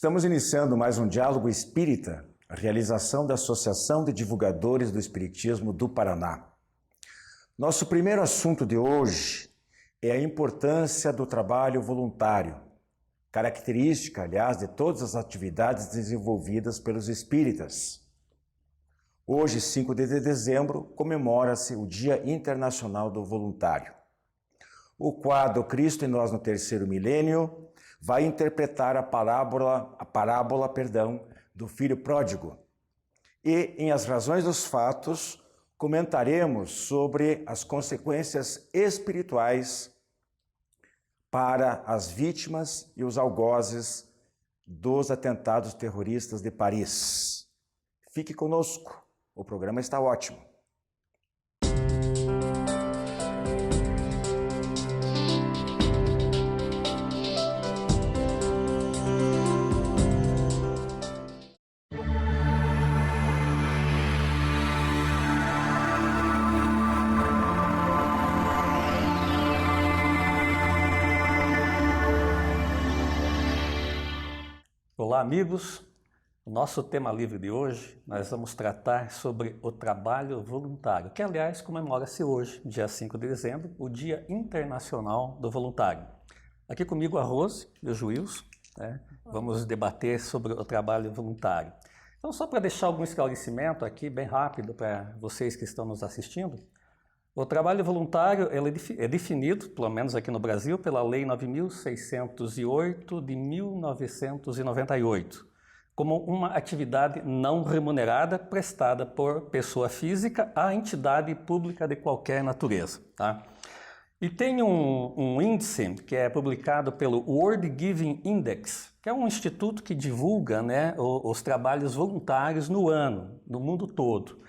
Estamos iniciando mais um Diálogo Espírita, a realização da Associação de Divulgadores do Espiritismo do Paraná. Nosso primeiro assunto de hoje é a importância do trabalho voluntário, característica, aliás, de todas as atividades desenvolvidas pelos espíritas. Hoje, 5 de dezembro, comemora-se o Dia Internacional do Voluntário. O quadro Cristo e Nós no Terceiro Milênio vai interpretar a parábola do filho pródigo. E, em As Razões dos Fatos, comentaremos sobre as consequências espirituais para as vítimas e os algozes dos atentados terroristas de Paris. Fique conosco, o programa está ótimo. Olá, amigos. O nosso tema livre de hoje, nós vamos tratar sobre o trabalho voluntário, que, aliás, comemora-se hoje, dia 5 de dezembro, o Dia Internacional do Voluntário. Aqui comigo a Rose e o Juízo, né? Vamos debater sobre o trabalho voluntário. Então, só para deixar algum esclarecimento aqui, bem rápido, para vocês que estão nos assistindo, o trabalho voluntário é definido, pelo menos aqui no Brasil, pela Lei 9.608 de 1998, como uma atividade não remunerada prestada por pessoa física a entidade pública de qualquer natureza. Tá? E tem um índice que é publicado pelo World Giving Index, que é um instituto que divulga, né, os trabalhos voluntários no ano, no mundo todo.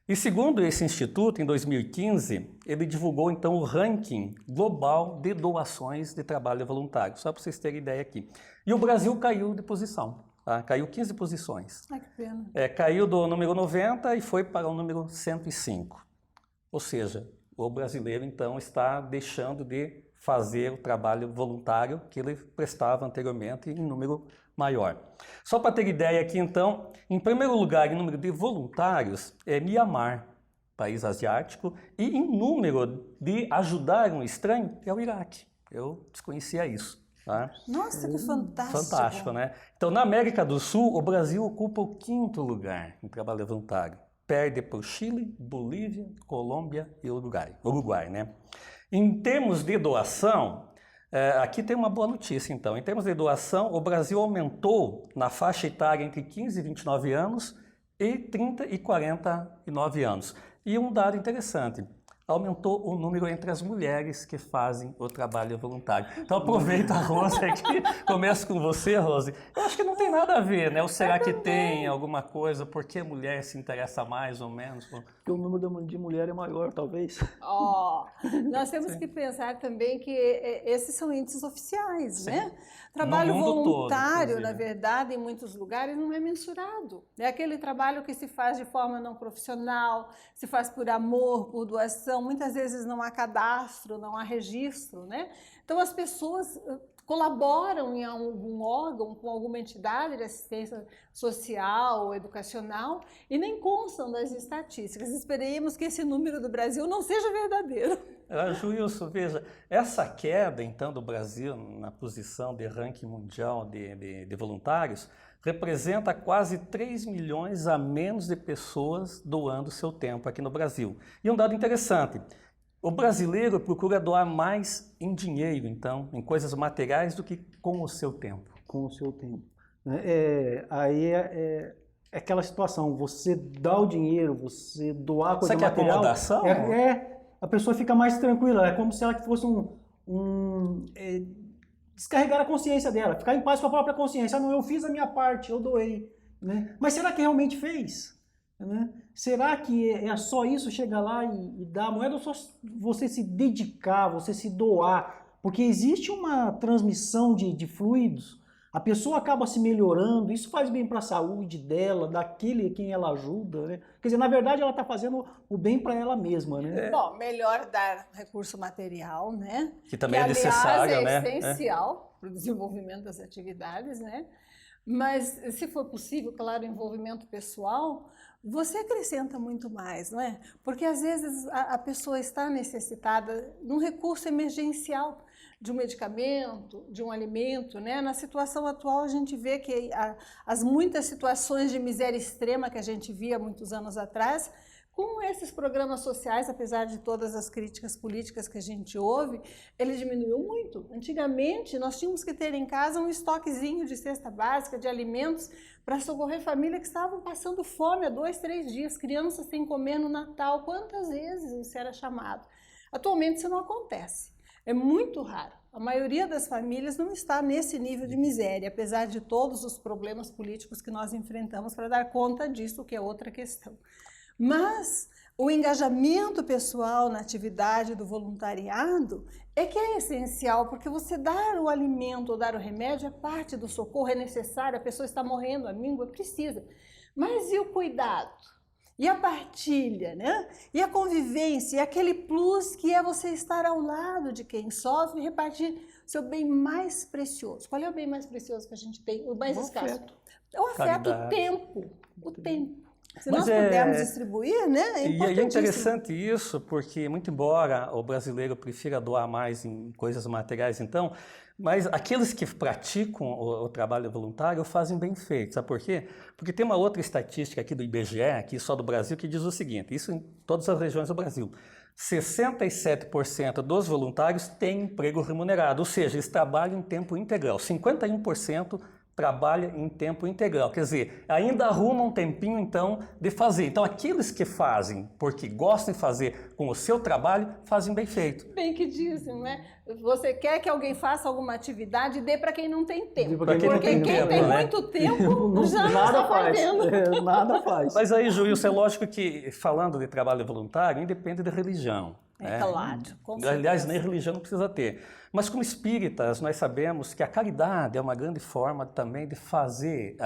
E segundo esse instituto, em 2015, ele divulgou então o ranking global de doações de trabalho voluntário, só para vocês terem ideia aqui. E o Brasil caiu de posição, tá? Caiu 15 posições. Ai, que pena. Caiu do número 90 e foi para o número 105. Ou seja, o brasileiro então está deixando de fazer o trabalho voluntário que ele prestava anteriormente em número maior. Só para ter ideia aqui então, em primeiro lugar em número de voluntários é Mianmar, país asiático, e em número de ajudar um estranho é o Iraque. Eu desconhecia isso. Tá? Nossa, que fantástico! Fantástico, né? Então, na América do Sul, o Brasil ocupa o 5º lugar em trabalho voluntário. Perde para o Chile, Bolívia, Colômbia e Uruguai, né? Em termos de doação, aqui tem uma boa notícia, então. Em termos de doação, o Brasil aumentou na faixa etária entre 15 e 29 anos e 30 e 49 anos. E um dado interessante, aumentou o número entre as mulheres que fazem o trabalho voluntário. Então aproveita, Rose, aqui, começo com você, Rose. Eu acho que não tem nada a ver, né? Ou será que tem alguma coisa? Por que a mulher se interessa mais ou menos? Porque o número de mulher é maior, talvez. Nós temos que pensar também que esses são índices oficiais, Sim. né? Trabalho voluntário, todo, na verdade, em muitos lugares não é mensurado. É aquele trabalho que se faz de forma não profissional, se faz por amor, por doação. Muitas vezes não há cadastro, não há registro, né? Então as pessoas colaboram em algum órgão, com alguma entidade de assistência social ou educacional e nem constam das estatísticas. Esperemos que esse número do Brasil não seja verdadeiro. Juízo, veja, essa queda então do Brasil na posição de ranking mundial de voluntários representa quase 3 milhões a menos de pessoas doando seu tempo aqui no Brasil. E um dado interessante, o brasileiro procura doar mais em dinheiro, então, em coisas materiais, do que com o seu tempo. Com o seu tempo. Aí é aquela situação, você dá o dinheiro, você doar coisa material... Isso aqui é acomodação? A pessoa fica mais tranquila, é como se ela fosse descarregar a consciência dela, ficar em paz com a própria consciência. Não, eu fiz a minha parte, eu doei. Né? Mas será que realmente fez? Né? Será que é só isso, chegar lá e dar a moeda, ou só você se dedicar, você se doar? Porque existe uma transmissão de fluidos, a pessoa acaba se melhorando, isso faz bem para a saúde dela, daquele a quem ela ajuda, né? Quer dizer, na verdade ela está fazendo o bem para ela mesma, né? Bom, melhor dar recurso material, né? Que também é necessário, aliás, né? É essencial para o desenvolvimento das atividades, né? Mas, se for possível, claro, o envolvimento pessoal, você acrescenta muito mais, não é? Porque, às vezes, a pessoa está necessitada de um recurso emergencial, de um medicamento, de um alimento, né? Na situação atual, a gente vê que as muitas situações de miséria extrema que a gente via muitos anos atrás, com esses programas sociais, apesar de todas as críticas políticas que a gente ouve, ele diminuiu muito. Antigamente, nós tínhamos que ter em casa um estoquezinho de cesta básica, de alimentos, para socorrer famílias que estavam passando fome há 2, 3 dias, crianças sem comer no Natal. Quantas vezes isso era chamado? Atualmente, isso não acontece. É muito raro. A maioria das famílias não está nesse nível de miséria, apesar de todos os problemas políticos que nós enfrentamos para dar conta disso, que é outra questão. Mas o engajamento pessoal na atividade do voluntariado é que é essencial, porque você dar o alimento ou dar o remédio é parte do socorro, é necessário, a pessoa está morrendo, a míngua precisa. Mas e o cuidado? E a partilha, né? E a convivência, e aquele plus que é você estar ao lado de quem sofre e repartir seu bem mais precioso. Qual é o bem mais precioso que a gente tem? O mais escasso? Afeto. O afeto, o tempo. O tempo. Se nós Mas pudermos distribuir, né? É E é importantíssimo. interessante isso, porque muito embora o brasileiro prefira doar mais em coisas materiais, então, mas aqueles que praticam o trabalho voluntário fazem bem feito. Sabe por quê? Porque tem uma outra estatística aqui do IBGE, aqui só do Brasil, que diz o seguinte, isso em todas as regiões do Brasil, 67% dos voluntários têm emprego remunerado, ou seja, eles trabalham em tempo integral, 51% trabalha em tempo integral, quer dizer, ainda arruma um tempinho então de fazer. Então aqueles que fazem porque gostam de fazer com o seu trabalho, fazem bem feito. Bem que dizem, né? Você quer que alguém faça alguma atividade, dê para quem não tem tempo. Pra quem não Porque tem quem tempo, tem né? muito tempo já não Nada está faz. fazendo. Nada faz. Mas aí, Juízo, é lógico que falando de trabalho voluntário, independe da religião. É claro, com Aliás, certeza. nem religião não precisa ter. Mas como espíritas, nós sabemos que a caridade é uma grande forma também de fazer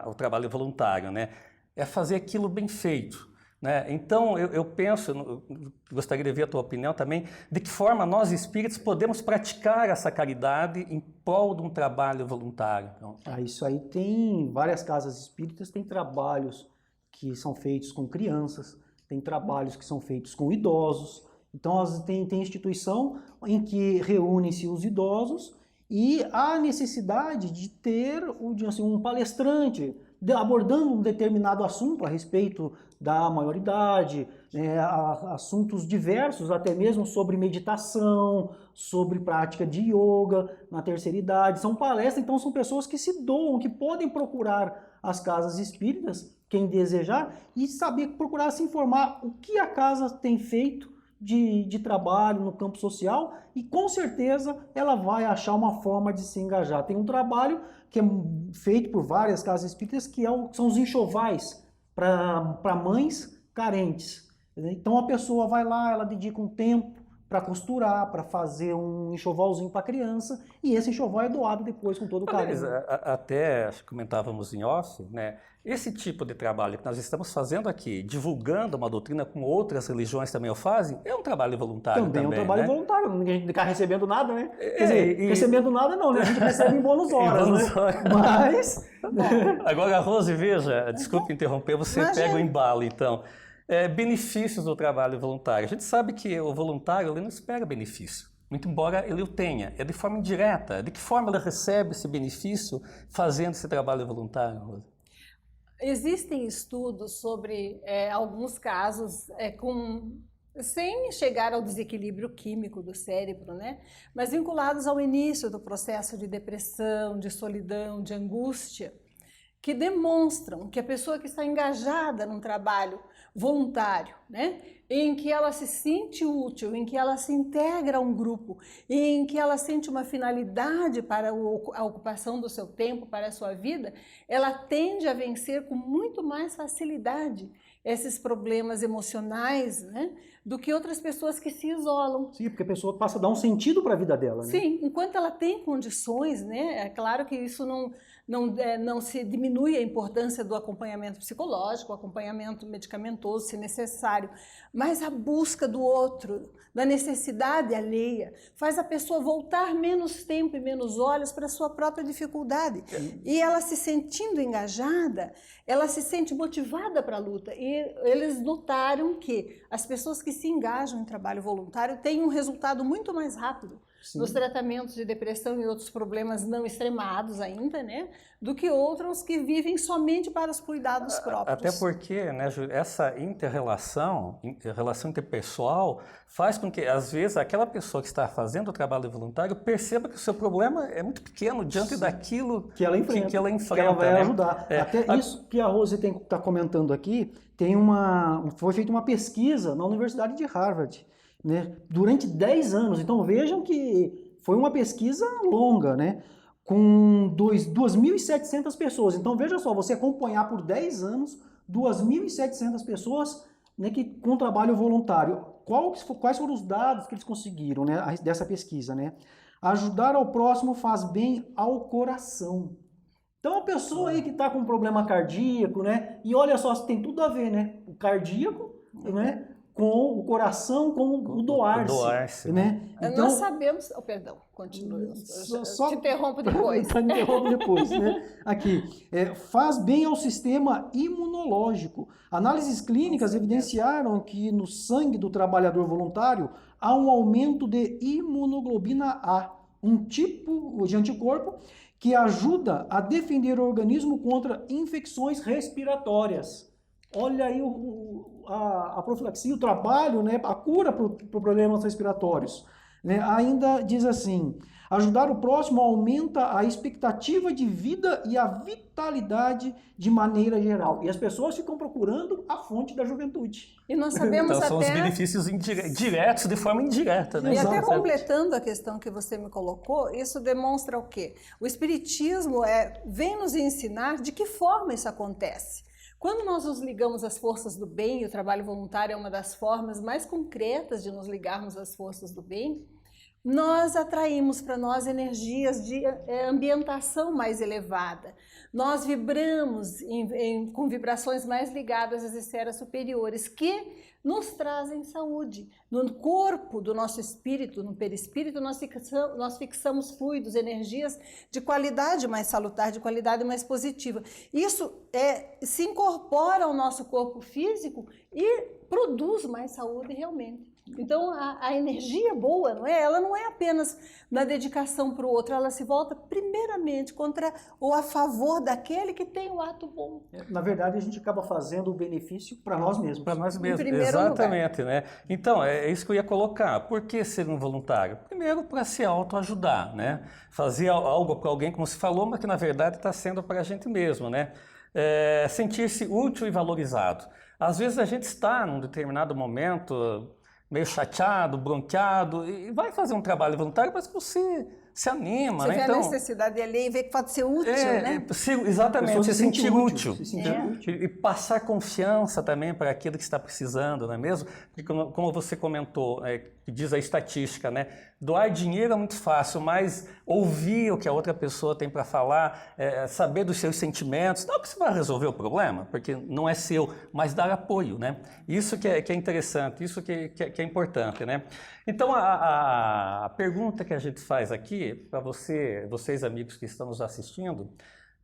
o trabalho voluntário, né? É fazer aquilo bem feito, né? Então, eu penso, gostaria de ver a tua opinião também, de que forma nós espíritas podemos praticar essa caridade em prol de um trabalho voluntário. Então, Isso aí tem várias casas espíritas, tem trabalhos que são feitos com crianças, tem trabalhos que são feitos com idosos. Então, tem instituição em que reúnem-se os idosos e há necessidade de ter um palestrante abordando um determinado assunto a respeito da maioridade, assuntos diversos, até mesmo sobre meditação, sobre prática de yoga na terceira idade. São palestras, então são pessoas que se doam, que podem procurar as casas espíritas, quem desejar, e saber procurar se informar o que a casa tem feito de trabalho no campo social, e com certeza ela vai achar uma forma de se engajar. Tem um trabalho que é feito por várias casas espíritas, que são os enxovais para mães carentes. Então a pessoa vai lá, ela dedica um tempo para costurar, para fazer um enxovalzinho para a criança, e esse enxoval é doado depois com todo o carinho. Até comentávamos em off, né? Esse tipo de trabalho que nós estamos fazendo aqui, divulgando uma doutrina como outras religiões também o fazem, é um trabalho voluntário também, é um trabalho né? voluntário, ninguém está recebendo nada, né? Quer dizer, recebendo nada não, né? A gente recebe em bônus horas, né? Mas... Agora, Rose, veja, desculpe interromper, você pega o embalo, então. Benefícios do trabalho voluntário. A gente sabe que o voluntário ele não espera benefício, muito embora ele o tenha. É de forma indireta. De que forma ele recebe esse benefício fazendo esse trabalho voluntário, Rose? Existem estudos sobre alguns casos sem chegar ao desequilíbrio químico do cérebro, né? Mas vinculados ao início do processo de depressão, de solidão, de angústia, que demonstram que a pessoa que está engajada num trabalho voluntário, né, em que ela se sente útil, em que ela se integra a um grupo, em que ela sente uma finalidade para a ocupação do seu tempo, para a sua vida, ela tende a vencer com muito mais facilidade esses problemas emocionais, né, do que outras pessoas que se isolam. Sim, porque a pessoa passa a dar um sentido para a vida dela, né? Sim, enquanto ela tem condições, né, é claro que isso não se diminui a importância do acompanhamento psicológico, o acompanhamento medicamentoso, se necessário, mas a busca do outro, da necessidade alheia, faz a pessoa voltar menos tempo e menos olhos para a sua própria dificuldade. E ela se sentindo engajada, ela se sente motivada para a luta. E eles notaram que as pessoas que se engajam em trabalho voluntário têm um resultado muito mais rápido nos tratamentos de depressão e outros problemas não extremados ainda, né, do que outros que vivem somente para os cuidados próprios. Até porque, né, essa relação interpessoal faz com que, às vezes, aquela pessoa que está fazendo o trabalho voluntário perceba que o seu problema é muito pequeno diante daquilo que ela enfrenta, que ela vai né? ajudar. Até isso que a Rose está comentando aqui, foi feita uma pesquisa na Universidade de Harvard, né, durante 10 anos. Então vejam que foi uma pesquisa longa, né, com 2.700 pessoas. Então veja só, você acompanhar por 10 anos 2.700 pessoas, né, com trabalho voluntário. Quais foram os dados que eles conseguiram, né, dessa pesquisa? Né? Ajudar ao próximo faz bem ao coração. Então a pessoa aí que está com um problema cardíaco, né, e olha só, tem tudo a ver, né, o cardíaco, né, com o coração, com o doar-se, né? Então, nós sabemos... Oh, perdão, continue. Te interrompo depois. Te interrompo depois, né? Aqui, faz bem ao sistema imunológico. Análises clínicas evidenciaram que no sangue do trabalhador voluntário há um aumento de imunoglobina A, um tipo de anticorpo que ajuda a defender o organismo contra infecções respiratórias. Olha aí a profilaxia, o trabalho, né, a cura para problemas respiratórios. Né? Ainda diz assim, ajudar o próximo aumenta a expectativa de vida e a vitalidade de maneira geral. E as pessoas ficam procurando a fonte da juventude. E nós sabemos então, são os benefícios diretos de forma indireta. Né? E até completando a questão que você me colocou, isso demonstra o quê? O Espiritismo vem nos ensinar de que forma isso acontece. Quando nós nos ligamos às forças do bem, e o trabalho voluntário é uma das formas mais concretas de nos ligarmos às forças do bem, nós atraímos para nós energias de ambientação mais elevada. Nós vibramos com vibrações mais ligadas às esferas superiores, que nos trazem saúde. No corpo do nosso espírito, no perispírito, nós fixamos fluidos, energias de qualidade mais salutar, de qualidade mais positiva. Isso se incorpora ao nosso corpo físico e produz mais saúde realmente. Então, a energia boa, não é? Ela não é apenas na dedicação para o outro, ela se volta primeiramente contra ou a favor daquele que tem o ato bom. Na verdade, a gente acaba fazendo o benefício para nós mesmos. Para nós mesmos, exatamente. Né? Então, é isso que eu ia colocar. Por que ser um voluntário? Primeiro, para se autoajudar, né? Fazer algo para alguém, como se falou, mas que na verdade está sendo para a gente mesmo, né? Sentir-se útil e valorizado. Às vezes a gente está num determinado momento meio chateado, bronqueado, e vai fazer um trabalho voluntário, mas você se anima, você né? Vê então, a necessidade ali e vê que pode ser útil, né? Exatamente, se sentir útil. útil. E passar confiança também para aquilo que está precisando, não é mesmo? Porque como você comentou, que diz a estatística, né? Doar dinheiro é muito fácil, mas ouvir o que a outra pessoa tem para falar, saber dos seus sentimentos, não que você vai resolver o problema, porque não é seu, mas dar apoio, né? Isso que é interessante, isso que é importante, né? Então, a pergunta que a gente faz aqui, para vocês amigos que estão nos assistindo,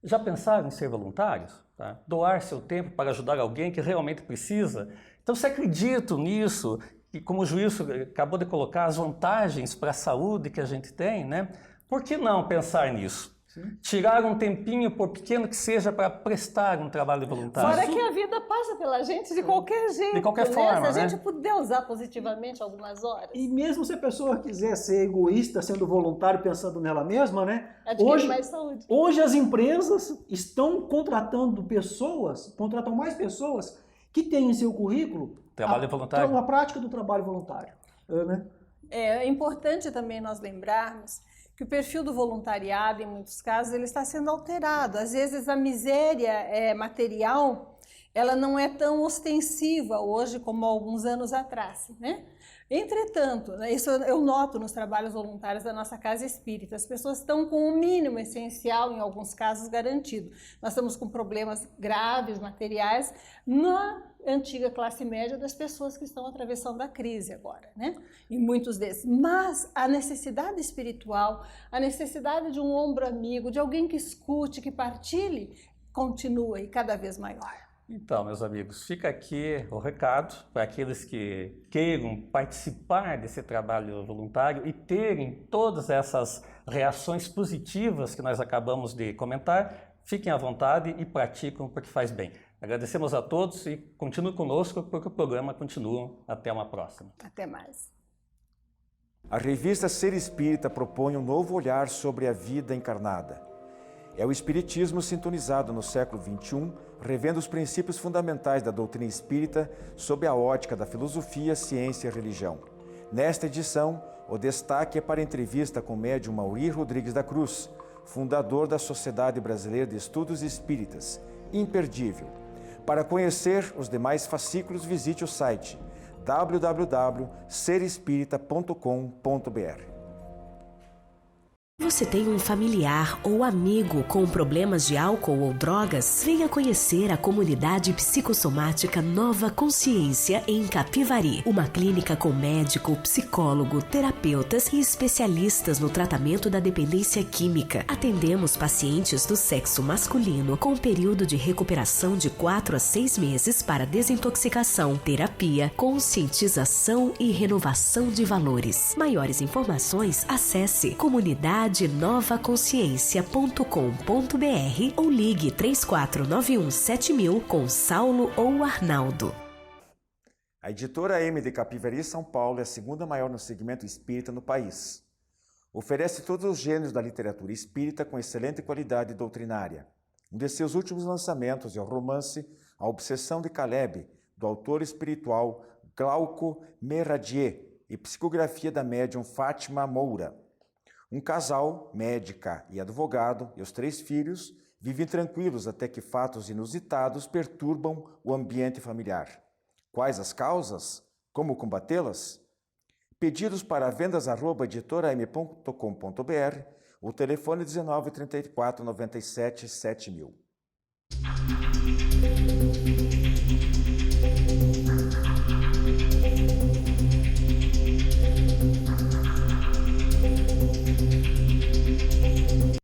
já pensaram em ser voluntários? Tá? Doar seu tempo para ajudar alguém que realmente precisa? Então, se acreditam nisso, e como o juiz acabou de colocar, as vantagens para a saúde que a gente tem, né? Por que não pensar nisso? Sim. Tirar um tempinho, por pequeno que seja, para prestar um trabalho voluntário. Fora que a vida passa pela gente de qualquer jeito. De qualquer forma, Se a gente puder usar positivamente algumas horas. E mesmo se a pessoa quiser ser egoísta, sendo voluntário, pensando nela mesma, né? Adquire mais saúde. Hoje as empresas estão contratam mais pessoas que têm em seu currículo trabalho voluntário. A prática do trabalho voluntário. Né? É importante também nós lembrarmos que o perfil do voluntariado, em muitos casos, ele está sendo alterado. Às vezes a miséria material, Ela não é tão ostensiva hoje como há alguns anos atrás, né? Entretanto, isso eu noto nos trabalhos voluntários da nossa casa espírita, as pessoas estão com o mínimo essencial, em alguns casos, garantido. Nós estamos com problemas graves, materiais, na antiga classe média das pessoas que estão atravessando a crise agora, né? E muitos desses. Mas a necessidade espiritual, a necessidade de um ombro amigo, de alguém que escute, que partilhe, continua e cada vez maior. Então, meus amigos, fica aqui o recado para aqueles que queiram participar desse trabalho voluntário e terem todas essas reações positivas que nós acabamos de comentar. Fiquem à vontade e praticam porque faz bem. Agradecemos a todos e continuem conosco porque o programa continua. Até uma próxima. Até mais. A revista Ser Espírita propõe um novo olhar sobre a vida encarnada. É o Espiritismo sintonizado no século XXI, revendo os princípios fundamentais da doutrina espírita sob a ótica da filosofia, ciência e religião. Nesta edição, o destaque é para a entrevista com o médium Mauri Rodrigues da Cruz, fundador da Sociedade Brasileira de Estudos Espíritas. Imperdível. Para conhecer os demais fascículos, visite o site www.serespirita.com.br. Você tem um familiar ou amigo com problemas de álcool ou drogas? Venha conhecer a comunidade psicossomática Nova Consciência em Capivari. Uma clínica com médico, psicólogo, terapeutas e especialistas no tratamento da dependência química. Atendemos pacientes do sexo masculino com período de recuperação de 4 a 6 meses para desintoxicação, terapia, conscientização e renovação de valores. Maiores informações, acesse comunidadenovaconsciência.com.br ou ligue 3491 7000 com Saulo ou Arnaldo. A editora M de Capivari, São Paulo, é a segunda maior no segmento espírita no país. Oferece todos os gêneros da literatura espírita com excelente qualidade doutrinária. Um de seus últimos lançamentos é o romance A Obsessão de Caleb, do autor espiritual Glauco Meradier, e psicografia da médium Fátima Moura. Um casal, médica e advogado, e os 3 filhos, vivem tranquilos até que fatos inusitados perturbam o ambiente familiar. Quais as causas? Como combatê-las? Pedidos para vendas@editoram.com.br, o telefone 19 34 97 7000.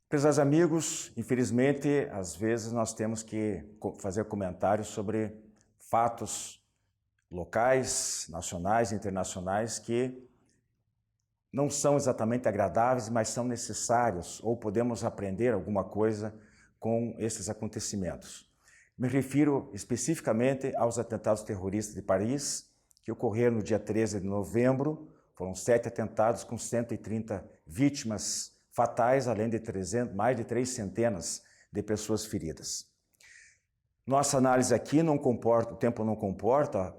Prezados amigos, infelizmente, às vezes nós temos que fazer comentários sobre fatos locais, nacionais e internacionais que não são exatamente agradáveis, mas são necessários, ou podemos aprender alguma coisa com esses acontecimentos. Me refiro especificamente aos atentados terroristas de Paris, que ocorreram no dia 13 de novembro. Foram 7 atentados com 130 vítimas fatais, além de mais de 3 centenas de pessoas feridas. Nossa análise aqui não comporta, o tempo não comporta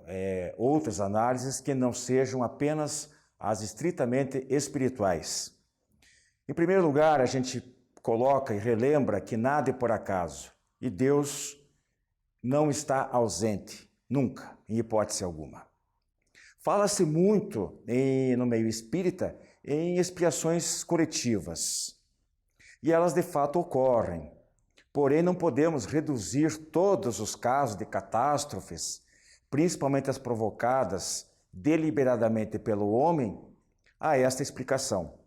outras análises que não sejam apenas as estritamente espirituais. Em primeiro lugar, a gente coloca e relembra que nada é por acaso, e Deus não está ausente, nunca, em hipótese alguma. Fala-se muito no meio espírita em expiações coletivas, e elas de fato ocorrem. Porém, não podemos reduzir todos os casos de catástrofes, principalmente as provocadas deliberadamente pelo homem, a esta explicação.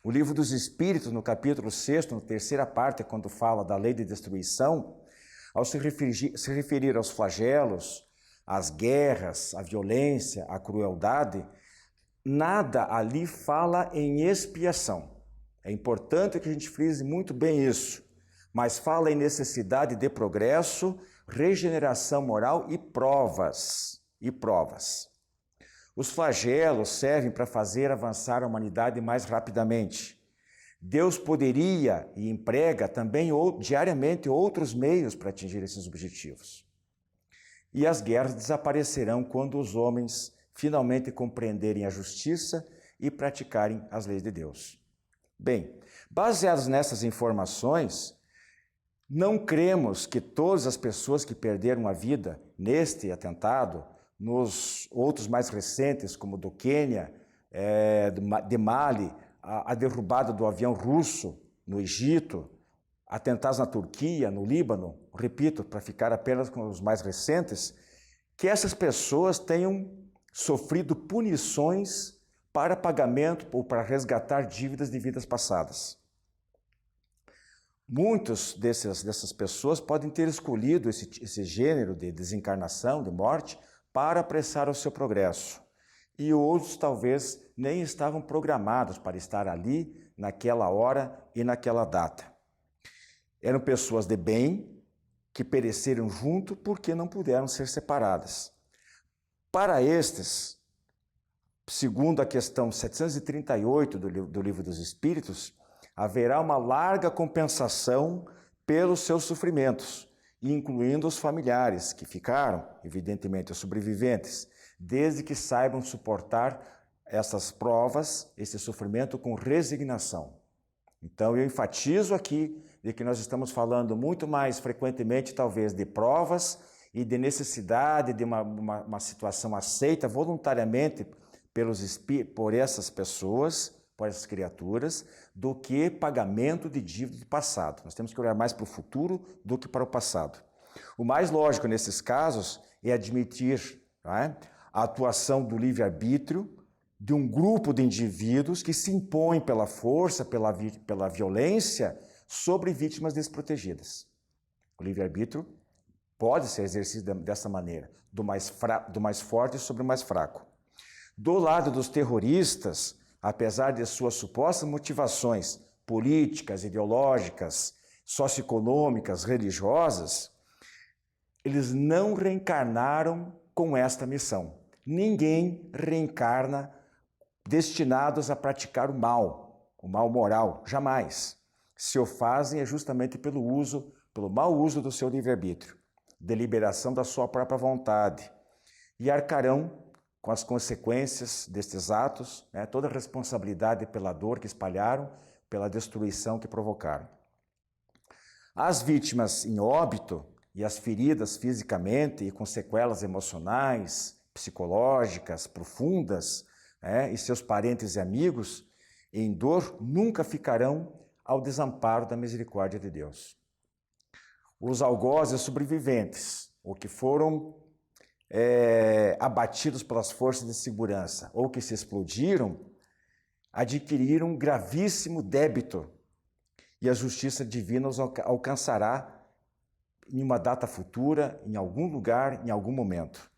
O Livro dos Espíritos, no capítulo 6, na terceira parte, quando fala da lei de destruição, ao se referir aos flagelos, às guerras, à violência, à crueldade, nada ali fala em expiação. É importante que a gente frise muito bem isso, mas fala em necessidade de progresso, regeneração moral e provas. Os flagelos servem para fazer avançar a humanidade mais rapidamente. Deus poderia e emprega também diariamente outros meios para atingir esses objetivos. E as guerras desaparecerão quando os homens finalmente compreenderem a justiça e praticarem as leis de Deus. Bem, baseados nessas informações, Não cremos que todas as pessoas que perderam a vida neste atentado, nos outros mais recentes, como do Quênia, de Mali, a derrubada do avião russo no Egito, atentados na Turquia, no Líbano, repito, para ficar apenas com os mais recentes, que essas pessoas tenham sofrido punições para pagamento ou para resgatar dívidas de vidas passadas. Muitas dessas pessoas podem ter escolhido esse gênero de desencarnação, de morte, para apressar o seu progresso. E outros talvez nem estavam programados para estar ali, naquela hora e naquela data. Eram pessoas de bem que pereceram junto porque não puderam ser separadas. Para estes, segundo a questão 738 do Livro dos Espíritos, haverá uma larga compensação pelos seus sofrimentos, incluindo os familiares que ficaram, evidentemente, os sobreviventes, desde que saibam suportar essas provas, esse sofrimento com resignação. Então, eu enfatizo aqui de que nós estamos falando muito mais frequentemente, talvez, de provas e de necessidade de uma situação aceita voluntariamente por essas pessoas, por essas criaturas, do que pagamento de dívida do passado. Nós temos que olhar mais para o futuro do que para o passado. O mais lógico nesses casos é admitir, não é, a atuação do livre-arbítrio de um grupo de indivíduos que se impõem pela força, pela violência, sobre vítimas desprotegidas. O livre-arbítrio pode ser exercido dessa maneira, do mais forte sobre o mais fraco. Do lado dos terroristas, apesar de suas supostas motivações políticas, ideológicas, socioeconômicas, religiosas, eles não reencarnaram com esta missão. Ninguém reencarna destinados a praticar o mal moral, jamais. Se o fazem é justamente pelo mau uso do seu livre-arbítrio, deliberação da sua própria vontade, e arcarão com as consequências destes atos, né, toda a responsabilidade pela dor que espalharam, pela destruição que provocaram. As vítimas em óbito e as feridas fisicamente e com sequelas emocionais, psicológicas, profundas, e seus parentes e amigos, em dor, nunca ficarão ao desamparo da misericórdia de Deus. Os algozes sobreviventes, ou que foram abatidos pelas forças de segurança, ou que se explodiram, adquiriram um gravíssimo débito, e a justiça divina os alcançará em uma data futura, em algum lugar, em algum momento.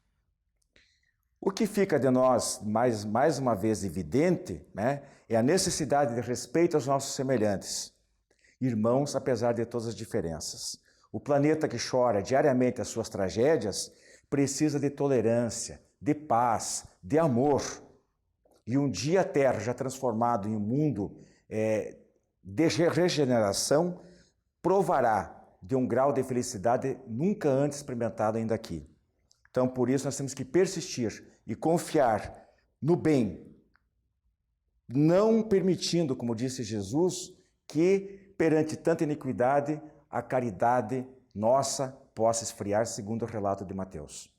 O que fica de nós, mais uma vez evidente, né, é a necessidade de respeito aos nossos semelhantes, irmãos, apesar de todas as diferenças. O planeta que chora diariamente as suas tragédias precisa de tolerância, de paz, de amor. E um dia a Terra, já transformado em um mundo de regeneração, provará de um grau de felicidade nunca antes experimentado ainda aqui. Então, por isso, nós temos que persistir e confiar no bem, não permitindo, como disse Jesus, que perante tanta iniquidade, a caridade nossa possa esfriar, segundo o relato de Mateus.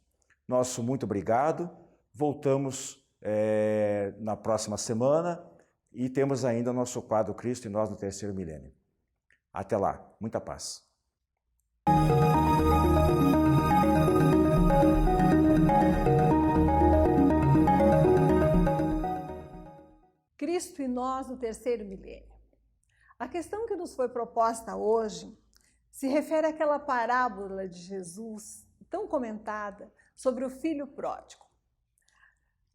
Nosso muito obrigado, voltamos na próxima semana e temos ainda o nosso quadro Cristo e Nós no Terceiro Milênio. Até lá, muita paz. Cristo e nós no terceiro milênio. A questão que nos foi proposta hoje se refere àquela parábola de Jesus, tão comentada, sobre o filho pródigo.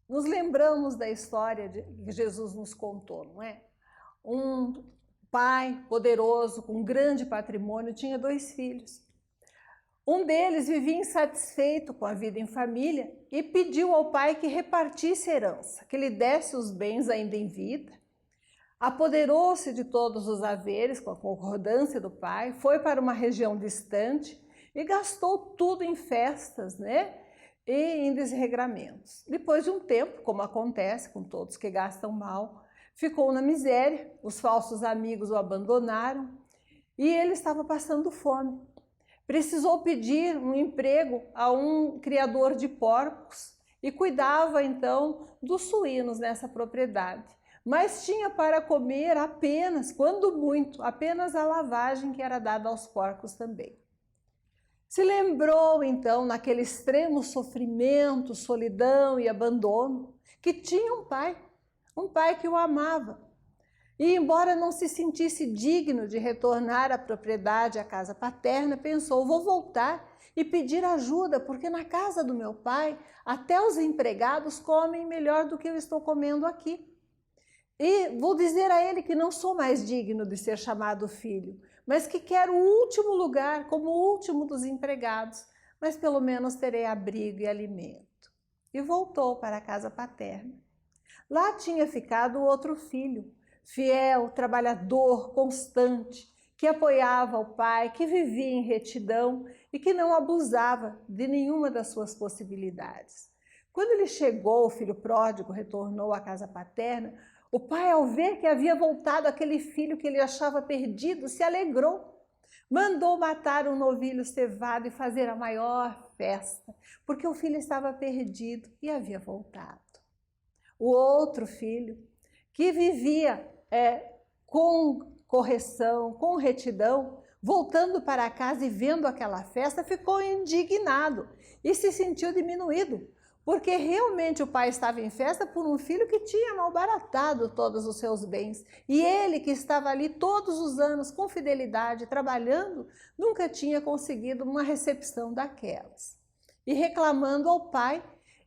Nos lembramos da história que Jesus nos contou, não é? Um pai poderoso, com um grande patrimônio, tinha 2 filhos. Um deles vivia insatisfeito com a vida em família e pediu ao pai que repartisse a herança, que lhe desse os bens ainda em vida. Apoderou-se de todos os haveres com a concordância do pai, foi para uma região distante e gastou tudo em festas, né? E em desregramentos. Depois de um tempo, como acontece com todos que gastam mal, ficou na miséria, os falsos amigos o abandonaram e ele estava passando fome. Precisou pedir um emprego a um criador de porcos e cuidava então dos suínos nessa propriedade. Mas tinha para comer apenas, quando muito, apenas a lavagem que era dada aos porcos também. Se lembrou então, naquele extremo sofrimento, solidão e abandono, que tinha um pai que o amava. E embora não se sentisse digno de retornar à propriedade, à casa paterna, pensou, vou voltar e pedir ajuda, porque na casa do meu pai até os empregados comem melhor do que eu estou comendo aqui. E vou dizer a ele que não sou mais digno de ser chamado filho, mas que quero o último lugar, como o último dos empregados, mas pelo menos terei abrigo e alimento. E voltou para a casa paterna. Lá tinha ficado o outro filho, fiel, trabalhador, constante, que apoiava o pai, que vivia em retidão e que não abusava de nenhuma das suas possibilidades. Quando ele chegou, o filho pródigo retornou à casa paterna, o pai, ao ver que havia voltado aquele filho que ele achava perdido, se alegrou. Mandou matar um novilho cevado e fazer a maior festa, porque o filho estava perdido e havia voltado. O outro filho, que vivia com correção, com retidão, voltando para casa e vendo aquela festa, ficou indignado e se sentiu diminuído, porque realmente o pai estava em festa por um filho que tinha malbaratado todos os seus bens. E ele, que estava ali todos os anos com fidelidade, trabalhando, nunca tinha conseguido uma recepção daquelas. E reclamando ao pai,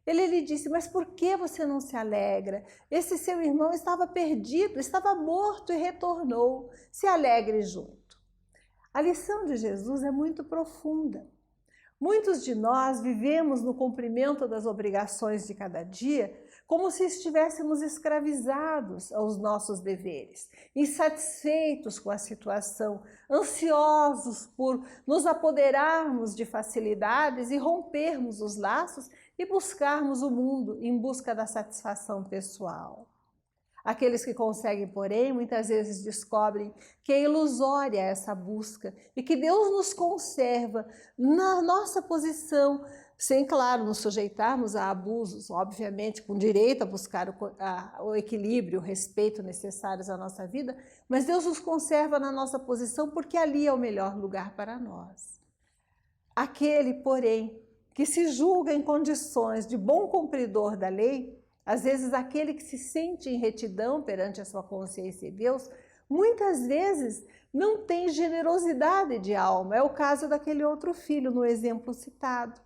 ele lhe disse, mas por que você não se alegra? Esse seu irmão estava perdido, estava morto e retornou. Se alegre junto. A lição de Jesus é muito profunda. Muitos de nós vivemos no cumprimento das obrigações de cada dia como se estivéssemos escravizados aos nossos deveres, insatisfeitos com a situação, ansiosos por nos apoderarmos de facilidades e rompermos os laços e buscarmos o mundo em busca da satisfação pessoal. Aqueles que conseguem, porém, muitas vezes descobrem que é ilusória essa busca e que Deus nos conserva na nossa posição, sem, claro, nos sujeitarmos a abusos, obviamente, com direito a buscar o equilíbrio, o respeito necessários à nossa vida, mas Deus nos conserva na nossa posição porque ali é o melhor lugar para nós. Aquele, porém, que se julga em condições de bom cumpridor da lei, às vezes aquele que se sente em retidão perante a sua consciência e Deus, muitas vezes não tem generosidade de alma. É o caso daquele outro filho no exemplo citado.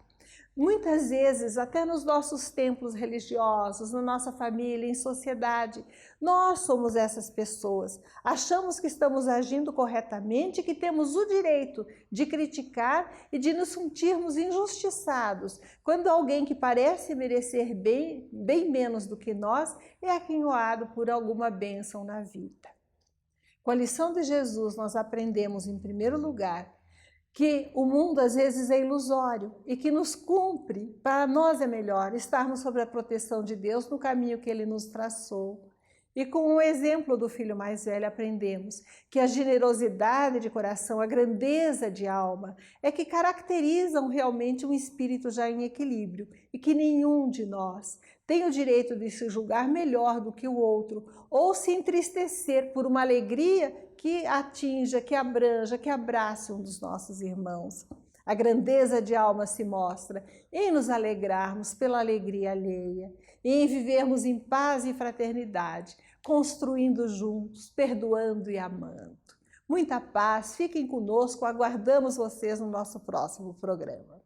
Muitas vezes, até nos nossos templos religiosos, na nossa família, em sociedade, nós somos essas pessoas. Achamos que estamos agindo corretamente, que temos o direito de criticar e de nos sentirmos injustiçados, quando alguém que parece merecer bem menos do que nós é aquinhoado por alguma bênção na vida. Com a lição de Jesus, nós aprendemos, em primeiro lugar, que o mundo às vezes é ilusório e que nos cumpre, para nós é melhor estarmos sob a proteção de Deus no caminho que Ele nos traçou. E com o exemplo do filho mais velho aprendemos que a generosidade de coração, a grandeza de alma é que caracterizam realmente um espírito já em equilíbrio e que nenhum de nós tem o direito de se julgar melhor do que o outro ou se entristecer por uma alegria que atinja, que abranja, que abrace um dos nossos irmãos. A grandeza de alma se mostra em nos alegrarmos pela alegria alheia, em vivermos em paz e fraternidade, construindo juntos, perdoando e amando. Muita paz, fiquem conosco, aguardamos vocês no nosso próximo programa.